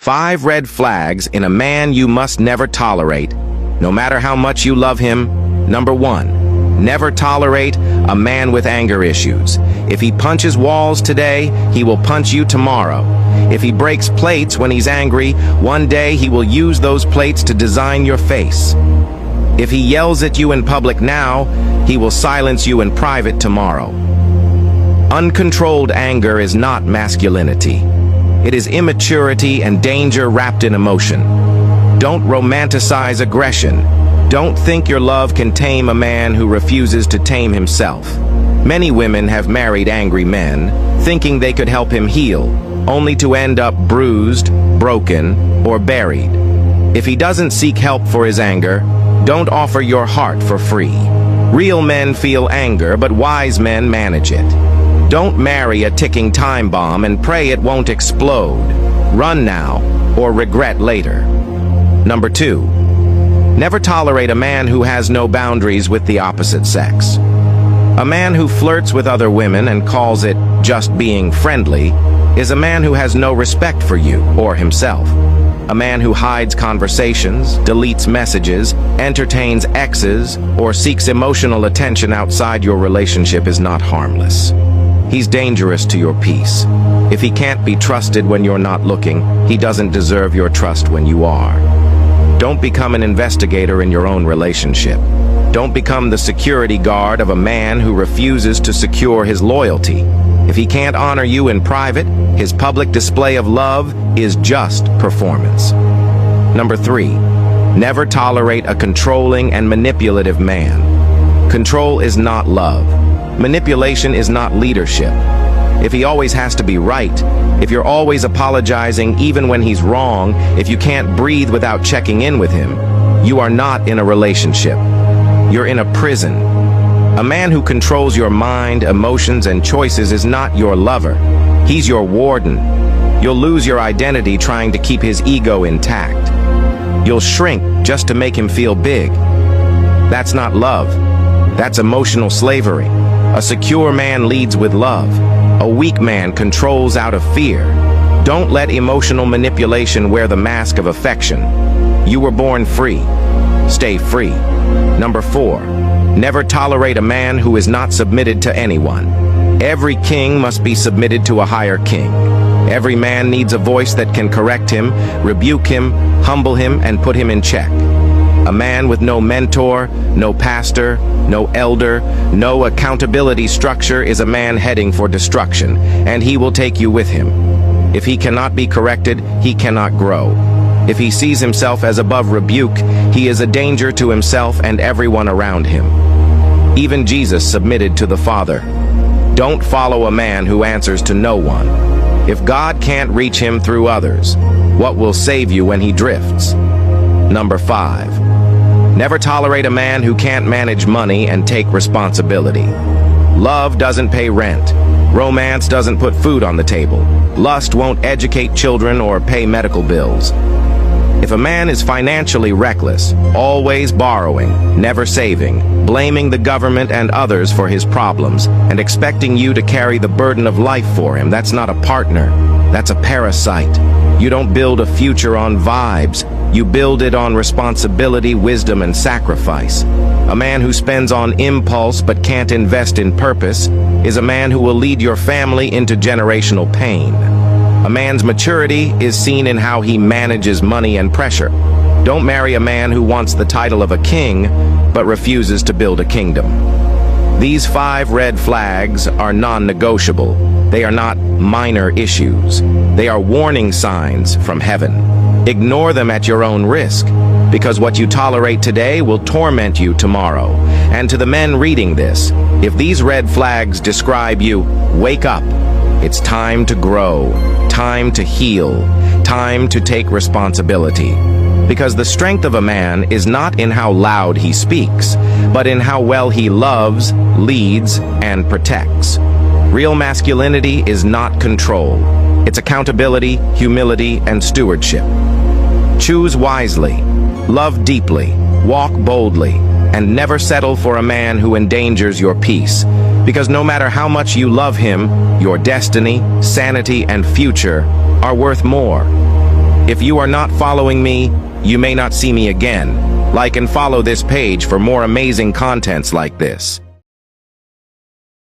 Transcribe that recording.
5 red flags in a man you must never tolerate, no matter how much you love him. Number 1. Never tolerate a man with anger issues. If he punches walls today, he will punch you tomorrow. If he breaks plates when he's angry, one day he will use those plates to design your face. If he yells at you in public now, he will silence you in private tomorrow. Uncontrolled anger is not masculinity. It is immaturity and danger wrapped in emotion. Don't romanticize aggression. Don't think your love can tame a man who refuses to tame himself. Many women have married angry men, thinking they could help him heal, only to end up bruised, broken, or buried. If he doesn't seek help for his anger, don't offer your heart for free. Real men feel anger, but wise men manage it. Don't marry a ticking time bomb and pray it won't explode. Run now, or regret later. Number 2. Never tolerate a man who has no boundaries with the opposite sex. A man who flirts with other women and calls it just being friendly is a man who has no respect for you or himself. A man who hides conversations, deletes messages, entertains exes, or seeks emotional attention outside your relationship is not harmless. He's dangerous to your peace. If he can't be trusted when you're not looking, he doesn't deserve your trust when you are. Don't become an investigator in your own relationship. Don't become the security guard of a man who refuses to secure his loyalty. If he can't honor you in private, his public display of love is just performance. Number 3. Never tolerate a controlling and manipulative man. Control is not love. Manipulation is not leadership. If he always has to be right, if you're always apologizing even when he's wrong, if you can't breathe without checking in with him, you are not in a relationship. You're in a prison. A man who controls your mind, emotions, and choices is not your lover. He's your warden. You'll lose your identity trying to keep his ego intact. You'll shrink just to make him feel big. That's not love. That's emotional slavery. A secure man leads with love. A weak man controls out of fear. Don't let emotional manipulation wear the mask of affection. You were born free. Stay free. Number 4. Never tolerate a man who is not submitted to anyone. Every king must be submitted to a higher king. Every man needs a voice that can correct him, rebuke him, humble him, and put him in check. A man with no mentor, no pastor, no elder, no accountability structure is a man heading for destruction, and he will take you with him. If he cannot be corrected, he cannot grow. If he sees himself as above rebuke, he is a danger to himself and everyone around him. Even Jesus submitted to the Father. Don't follow a man who answers to no one. If God can't reach him through others, what will save you when he drifts? Number 5. Never tolerate a man who can't manage money and take responsibility. Love doesn't pay rent. Romance doesn't put food on the table. Lust won't educate children or pay medical bills. If a man is financially reckless, always borrowing, never saving, blaming the government and others for his problems, and expecting you to carry the burden of life for him, that's not a partner. That's a parasite. You don't build a future on vibes. You build it on responsibility, wisdom, and sacrifice. A man who spends on impulse but can't invest in purpose is a man who will lead your family into generational pain. A man's maturity is seen in how he manages money and pressure. Don't marry a man who wants the title of a king but refuses to build a kingdom. These 5 red flags are non-negotiable. They are not minor issues. They are warning signs from heaven. Ignore them at your own risk, because what you tolerate today will torment you tomorrow. And to the men reading this, if these red flags describe you, wake up. It's time to grow, time to heal, time to take responsibility. Because the strength of a man is not in how loud he speaks, but in how well he loves, leads, and protects. Real masculinity is not control. It's accountability, humility, and stewardship. Choose wisely, love deeply, walk boldly, and never settle for a man who endangers your peace. Because no matter how much you love him, your destiny, sanity, and future are worth more. If you are not following me, you may not see me again. Like and follow this page for more amazing contents like this.